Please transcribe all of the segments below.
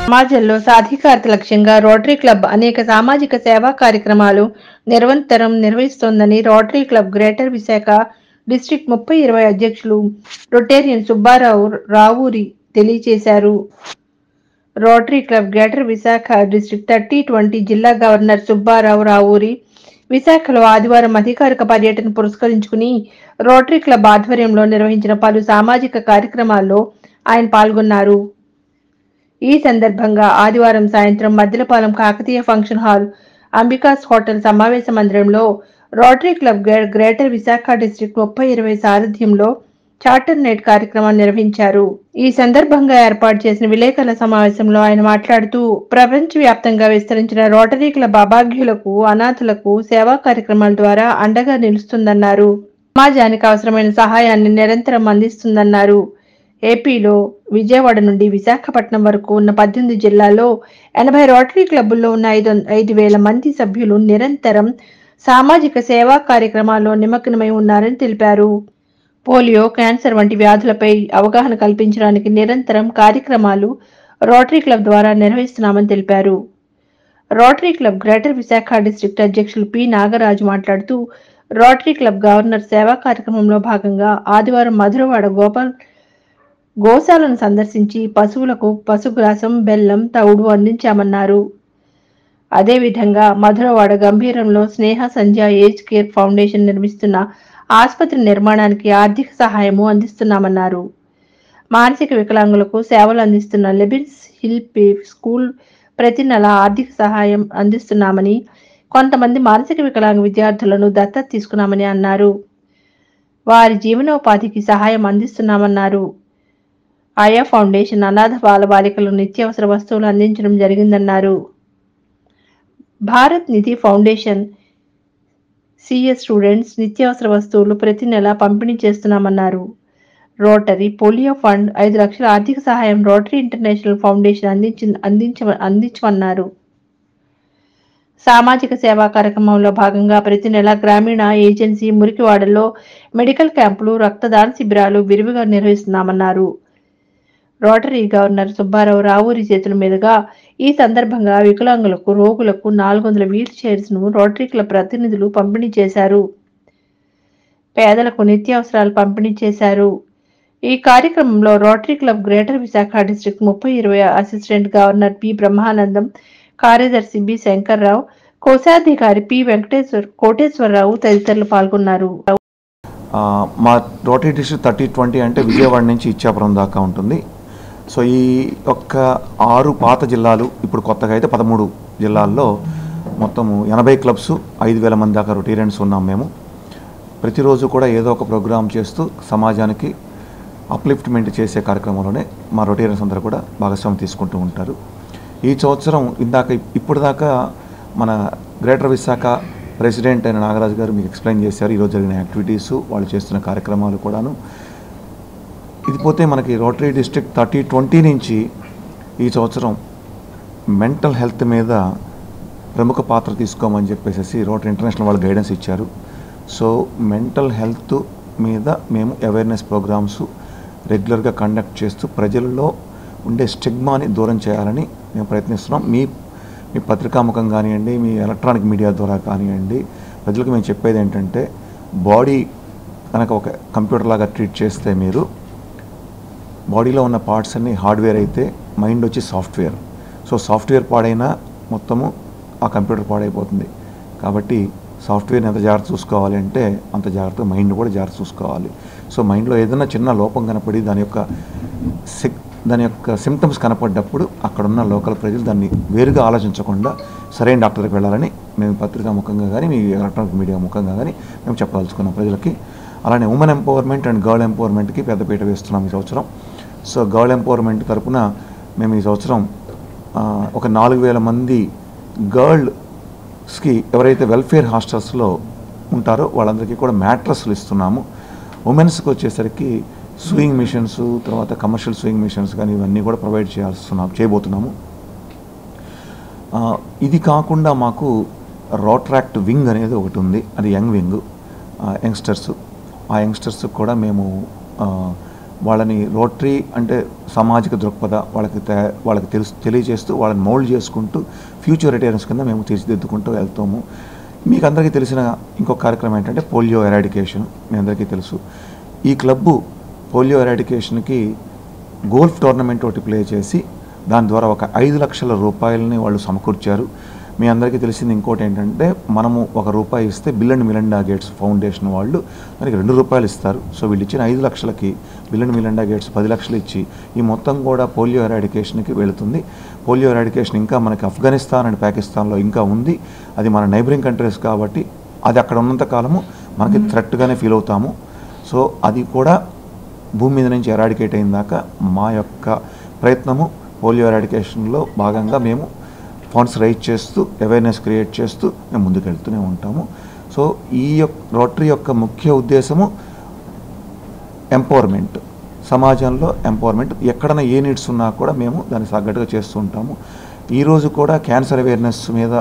సమాజంలో సాధికారత లక్ష్యంగా రోటరీ క్లబ్ అనేక సామాజిక సేవా కార్యక్రమాలు నిరంతరం నిర్వహిస్తోందని Rotary Club Greater Visakha district 30/20 అధ్యక్షులు రొటేరియన్ సుబ్బారావు రావూరి తెలియజేశారు. Rotary Club Greater Visakha district 30/20 జిల్లా గవర్నర్ సుబ్బారావు రావూరి విశాఖలో ఆదివారం అధికారిక పర్యటన పురస్కరించుకుని రోటరీ క్లబ్ ఆధ్వర్యంలో నిర్వహించిన పలు సామాజిక కార్యక్రమాల్లో ఆయన పాల్గొన్నారు. ఈ సందర్భంగా ఆదివారం సాయంత్రం Maddilapalem Kakatiya function hall, Ambika's hotel సమావేశ మందిరంలో Rotary Club Greater Visakha district 30/20 సారథ్యంలో చార్టర్ నైట్ కార్యక్రమాన్ని నిర్వహించారు. ఈ సందర్భంగా ఏర్పాటు చేసిన విలేకరుల సమావేశంలో ఆయన మాట్లాడుతూ ప్రపంచవ్యాప్తంగా విస్తరించిన రోటరీ క్లబ్ అభాగ్యులకు, అనాథులకు సేవా కార్యక్రమాల ద్వారా అండగా నిలుస్తుందన్నారు. సమాజానికి అవసరమైన సహాయాన్ని నిరంతరం అందిస్తుందన్నారు. ఏపీలో విజయవాడ నుండి విశాఖపట్నం వరకు ఉన్న 18 జిల్లాల్లో 80 రోటరీ క్లబ్బుల్లో ఉన్న 5,000 మంది సభ్యులు నిరంతరం సామాజిక సేవా కార్యక్రమాల్లో నిమగ్నమై ఉన్నారని తెలిపారు. పోలియో, క్యాన్సర్ వంటి వ్యాధులపై అవగాహన కల్పించడానికి నిరంతరం కార్యక్రమాలు రోటరీ క్లబ్ ద్వారా నిర్వహిస్తున్నామని తెలిపారు. Rotary Club Greater Visakha district అధ్యక్షులు పి నాగరాజు మాట్లాడుతూ రోటరీ క్లబ్ గవర్నర్ సేవా కార్యక్రమంలో భాగంగా ఆదివారం మధురవాడ గోశాలను సందర్శించి పశువులకు పశుగ్రాసం, బెల్లం, తౌడు అందించామన్నారు. అదేవిధంగా మధురవాడ గంభీరంలో స్నేహ సంధ్య ఏజ్ కేర్ ఫౌండేషన్ నిర్మిస్తున్న ఆసుపత్రి నిర్మాణానికి ఆర్థిక సహాయము అందిస్తున్నామన్నారు. మానసిక వికలాంగులకు సేవలు అందిస్తున్న లెబిన్స్ హిల్ స్కూల్ ప్రతి నెల ఆర్థిక సహాయం అందిస్తున్నామని, కొంతమంది మానసిక వికలాంగ విద్యార్థులను దత్తత తీసుకున్నామని అన్నారు. వారి జీవనోపాధికి సహాయం అందిస్తున్నామన్నారు. ఆయా ఫౌండేషన్ అనాథ బాలికలకు నిత్యావసర వస్తువులు అందించడం జరిగిందన్నారు. భారత్ నిధి ఫౌండేషన్ సిఎస్ స్టూడెంట్స్ నిత్యావసర వస్తువులు ప్రతి నెల పంపిణీ చేస్తున్నామన్నారు. రోటరీ పోలియో ఫండ్ 5 లక్షల ఆర్థిక సహాయం రోటరీ ఇంటర్నేషనల్ ఫౌండేషన్ అందించమన్నారు. సామాజిక సేవా కార్యక్రమంలో భాగంగా ప్రతి నెల గ్రామీణ ఏజెన్సీ మురికివాడల్లో మెడికల్ క్యాంపులు, రక్తదాన శిబిరాలు విరివిగా నిర్వహిస్తున్నామన్నారు. రోటరీ గవర్నర్ సుబ్బారావు రావూరి చేతుల మీదుగా ఈ సందర్భంగా వికలాంగులకు, రోగులకు 400 వీల్ చైర్స్ ను రోటరీ క్లబ్ ప్రతినిధులు పంపిణీ చేశారు. పేదలకు నిత్యావసరాలు పంపిణీ చేశారు. ఈ కార్యక్రమంలో rotary Club Greater Visakha district 30/20 assistant governor P Brahmanandam, కార్యదర్శి బి శంకర్రావు, కోశాధికారి పి కోటేశ్వరరావు తదితరులు పాల్గొన్నారు. మా రోటరీ డిస్ట్రిక్ట్ 30/20 అంటే విజయవాడ నుంచి ఇచ్చాపురం దాకా ఉంటుంది. సో ఈ ఒక్క 6 పాత జిల్లాలు, ఇప్పుడు కొత్తగా అయితే 13 జిల్లాల్లో మొత్తం 80 క్లబ్స్, 5,000 మంది దాకా రొటేరియన్స్ ఉన్నాం మేము. ప్రతిరోజు కూడా ఏదో ఒక ప్రోగ్రామ్ చేస్తూ సమాజానికి అప్లిఫ్ట్మెంట్ చేసే కార్యక్రమంలోనే మా రొటేరియన్స్ అందరూ కూడా భాగస్వామ్యం తీసుకుంటూ ఉంటారు. ఈ సంవత్సరం ఇప్పుడు దాకా మన గ్రేటర్ విశాఖ ప్రెసిడెంట్ అయిన నాగరాజు గారు మీకు ఎక్స్ప్లెయిన్ చేశారు ఈరోజు జరిగిన యాక్టివిటీసు, వాళ్ళు చేస్తున్న కార్యక్రమాలు కూడాను. ఇది పోతే మనకి రోటరీ డిస్ట్రిక్ట్ 30/20 నుంచి ఈ సంవత్సరం మెంటల్ హెల్త్ మీద ప్రముఖ పాత్ర తీసుకోమని చెప్పేసి రోటరీ ఇంటర్నేషనల్ వాళ్ళు గైడెన్స్ ఇచ్చారు. సో మెంటల్ హెల్త్ మీద మేము అవేర్నెస్ ప్రోగ్రామ్స్ రెగ్యులర్గా కండక్ట్ చేస్తూ ప్రజల్లో ఉండే స్టిగ్మాని దూరం చేయాలని మేము ప్రయత్నిస్తున్నాం. మీ పత్రికాముఖం కానివ్వండి, మీ ఎలక్ట్రానిక్ మీడియా ద్వారా కానివ్వండి, ప్రజలకు మేము చెప్పేది ఏంటంటే బాడీ కనుక ఒక కంప్యూటర్ లాగా ట్రీట్ చేస్తే మీరు బాడీలో ఉన్న పార్ట్స్ అన్నీ హార్డ్వేర్ అయితే మైండ్ వచ్చి సాఫ్ట్వేర్. సో సాఫ్ట్వేర్ పాడైనా మొత్తము ఆ కంప్యూటర్ పాడైపోతుంది. కాబట్టి సాఫ్ట్వేర్ని ఎంత జాగ్రత్త చూసుకోవాలి అంటే అంత జాగ్రత్తగా మైండ్ కూడా జాగ్రత్త చూసుకోవాలి. సో మైండ్లో ఏదైనా చిన్న లోపం కనపడి దాని యొక్క సిమ్టమ్స్ కనపడ్డప్పుడు అక్కడున్న లోకల్ ప్రజలు దాన్ని వేరుగా ఆలోచించకుండా సరైన డాక్టర్కి వెళ్ళాలని మేము పత్రికా ముఖంగా కానీ, మీ ఎలక్ట్రానిక్ మీడియా ముఖంగా కానీ మేము చెప్పదలుచుకున్నాం ప్రజలకి. అలానే ఉమెన్ ఎంపవర్మెంట్ అండ్ గర్ల్ ఎంపవర్మెంట్కి పెద్దపీట వేస్తున్నాం ఈ సంవత్సరం. సో గర్ల్ ఎంపవర్మెంట్ తరఫున మేము ఈ సంవత్సరం ఒక 4,000 మంది గర్ల్స్కి ఎవరైతే వెల్ఫేర్ హాస్టల్స్లో ఉంటారో వాళ్ళందరికీ కూడా మ్యాట్రస్లు ఇస్తున్నాము. ఉమెన్స్కి వచ్చేసరికి స్వింగ్ మిషన్స్, తర్వాత కమర్షియల్ స్వింగ్ మిషన్స్ కానీ ఇవన్నీ కూడా ప్రొవైడ్ చేయబోతున్నాము. ఇది కాకుండా మాకు రోట్రాక్ట్ వింగ్ అనేది ఒకటి ఉంది, అది యంగ్ వింగ్ యంగ్స్టర్స్. ఆ యంగ్స్టర్స్కి కూడా మేము వాళ్ళని రోటరీ అంటే సామాజిక దృక్పథ వాళ్ళకి తెలియజేస్తూ వాళ్ళని మౌల్డ్ చేసుకుంటూ ఫ్యూచర్ రిటైర్స్ కింద మేము తీర్చిదిద్దుకుంటూ వెళ్తాము. మీకు అందరికీ తెలిసిన ఇంకొక కార్యక్రమం ఏంటంటే పోలియో ఎరాడికేషన్. మీ అందరికీ తెలుసు, ఈ క్లబ్బు పోలియో ఎరాడికేషన్కి గోల్ఫ్ టోర్నమెంట్ ఒకటి ప్లే చేసి దాని ద్వారా ఒక 5 లక్షల రూపాయలని వాళ్ళు సమకూర్చారు. మీ అందరికీ తెలిసింది ఇంకోటి ఏంటంటే, మనము ₹1 ఇస్తే bill and Melinda gates foundation వాళ్ళు మనకి ₹2 ఇస్తారు. సో వీళ్ళు ఇచ్చిన 5 లక్షలకి బిల్ అండ్ మిలిండా గేట్స్ 10 లక్షలు ఇచ్చి ఈ మొత్తం కూడా పోలియో ఎరాడికేషన్కి వెళుతుంది. పోలియో ఎరాడికేషన్ ఇంకా మనకి ఆఫ్ఘనిస్తాన్ అండ్ పాకిస్తాన్లో ఇంకా ఉంది. అది మన నైబరింగ్ కంట్రీస్ కాబట్టి అది అక్కడ ఉన్నంత కాలము మనకి థ్రెట్గానే ఫీల్ అవుతాము. సో అది కూడా భూమి మీద నుంచి ఎరాడికేట్ అయిన దాకా మా యొక్క ప్రయత్నము పోలియో ఎరాడికేషన్లో భాగంగా మేము ఫండ్స్ రైజ్ చేస్తూ అవేర్నెస్ క్రియేట్ చేస్తూ మేము ముందుకెళ్తూనే ఉంటాము. సో ఈ రోటరీ యొక్క ముఖ్య ఉద్దేశము ఎంపవర్మెంట్, సమాజంలో ఎంపవర్మెంట్. ఎక్కడైనా ఏ నీడ్స్ ఉన్నా కూడా మేము దాన్ని తగ్గట్టుగా చేస్తూ ఉంటాము. ఈరోజు కూడా క్యాన్సర్ అవేర్నెస్ మీద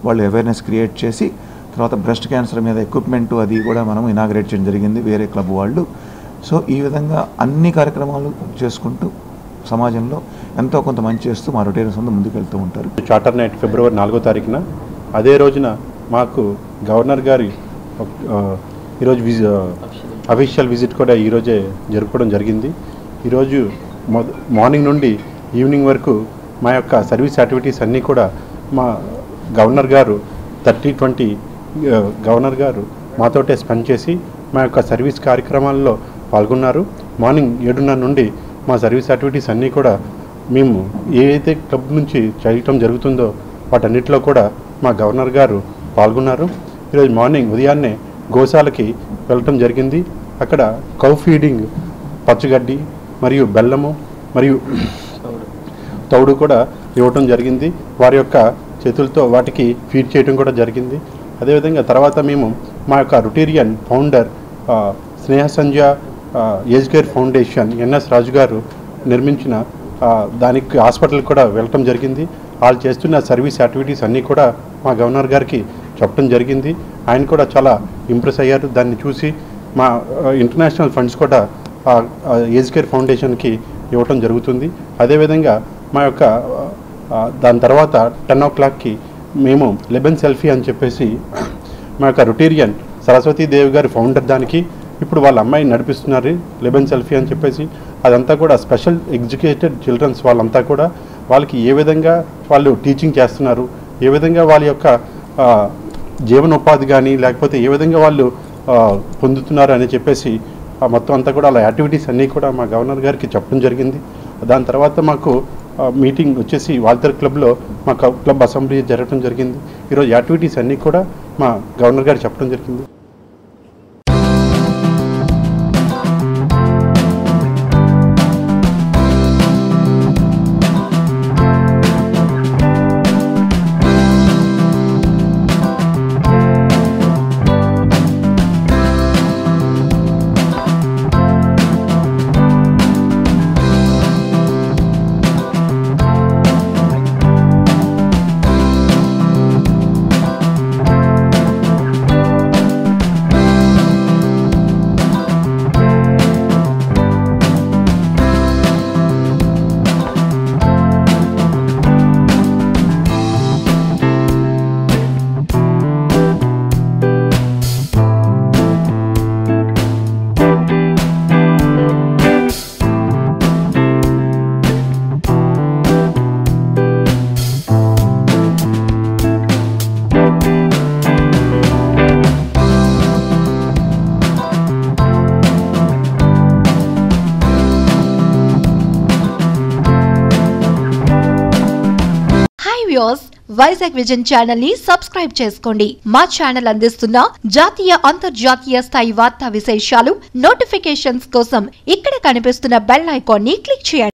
వాళ్ళు అవేర్నెస్ క్రియేట్ చేసి తర్వాత బ్రెస్ట్ క్యాన్సర్ మీద ఎక్విప్మెంట్ అది కూడా మనం ఇనాగ్రేట్ చేయడం జరిగింది వేరే క్లబ్ వాళ్ళు. సో ఈ విధంగా అన్ని కార్యక్రమాలు చేసుకుంటూ సమాజంలో ఎంతో కొంత మంచి చేస్తూ మా రొటేరియన్స్ అందరూ ముందుకు వెళ్తూ ఉంటారు. చార్టర్ నైట్ ఫిబ్రవరి 4వ తారీఖున అదే రోజున మాకు గవర్నర్ గారి ఈరోజు అఫీషియల్ విజిట్ కూడా ఈరోజే జరుపుకోవడం జరిగింది. ఈరోజు మార్నింగ్ నుండి ఈవినింగ్ వరకు మా యొక్క సర్వీస్ యాక్టివిటీస్ అన్నీ కూడా మా గవర్నర్ గారు 30-20 గవర్నర్ గారు మాతోటే స్పెండ్ చేసి మా యొక్క సర్వీస్ కార్యక్రమాల్లో పాల్గొన్నారు. మార్నింగ్ 7:30 నుండి మా సర్వీస్ యాక్టివిటీస్ అన్నీ కూడా మేము ఏదైతే క్లబ్ నుంచి చేయటం జరుగుతుందో వాటన్నిటిలో కూడా మా గవర్నర్ గారు పాల్గొన్నారు. ఈరోజు మార్నింగ్ ఉదయాన్నే గోశాలకి వెళ్ళటం జరిగింది. అక్కడ కౌ ఫీడింగ్, పచ్చగడ్డి మరియు బెల్లము మరియు తౌడు కూడా ఇవ్వటం జరిగింది. వారి యొక్క చేతులతో వాటికి ఫీడ్ చేయడం కూడా జరిగింది. అదేవిధంగా తర్వాత మేము మా యొక్క రొటేరియన్ ఫౌండర్ స్నేహ సంధ్య ఏజ్ కేర్ ఫౌండేషన్ ఎన్ఎస్ రాజు గారు నిర్మించిన దానికి హాస్పిటల్ కూడా వెళ్ళటం జరిగింది. వాళ్ళు చేస్తున్న సర్వీస్ యాక్టివిటీస్ అన్నీ కూడా మా గవర్నర్ గారికి చెప్పడం జరిగింది. ఆయన కూడా చాలా ఇంప్రెస్ అయ్యారు. దాన్ని చూసి మా ఇంటర్నేషనల్ ఫండ్స్ కూడా ఏజ్ కేర్ ఫౌండేషన్కి ఇవ్వటం జరుగుతుంది. అదేవిధంగా మా యొక్క దాని తర్వాత 10 o'clockకి మేము లెబెన్ సెల్ఫీ అని చెప్పేసి మా యొక్క రొటేరియన్ సరస్వతీదేవి గారి ఫౌండర్ దానికి ఇప్పుడు వాళ్ళ అమ్మాయి నడిపిస్తున్నారు లెబెన్ సెల్ఫీ అని చెప్పేసి. అదంతా కూడా స్పెషల్ ఎడ్యుకేటెడ్ చిల్డ్రన్స్ వాళ్ళంతా కూడా వాళ్ళకి ఏ విధంగా వాళ్ళు టీచింగ్ చేస్తున్నారు, ఏ విధంగా వాళ్ళ యొక్క జీవనోపాధి కానీ లేకపోతే ఏ విధంగా వాళ్ళు పొందుతున్నారు అని చెప్పేసి మొత్తం అంతా కూడా అలా యాక్టివిటీస్ అన్నీ కూడా మా గవర్నర్ గారికి చెప్పడం జరిగింది. దాని తర్వాత మాకు మీటింగ్ వచ్చేసి వాల్తర్ క్లబ్లో మా క్లబ్ అసెంబ్లీ జరగడం జరిగింది. ఈరోజు యాక్టివిటీస్ అన్నీ కూడా మా గవర్నర్ గారు చెప్పడం జరిగింది. వైజాగ్ విజన్ ఛానల్ ని సబ్స్క్రైబ్ చేసుకోండి. మా ఛానల్ అందిస్తున్న జాతీయ అంతర్జాతీయ స్థాయి వార్తా విశేషాలు నోటిఫికేషన్స్ కోసం ఇక్కడ కనిపిస్తున్న బెల్ ఐకాన్ ని క్లిక్ చేయండి.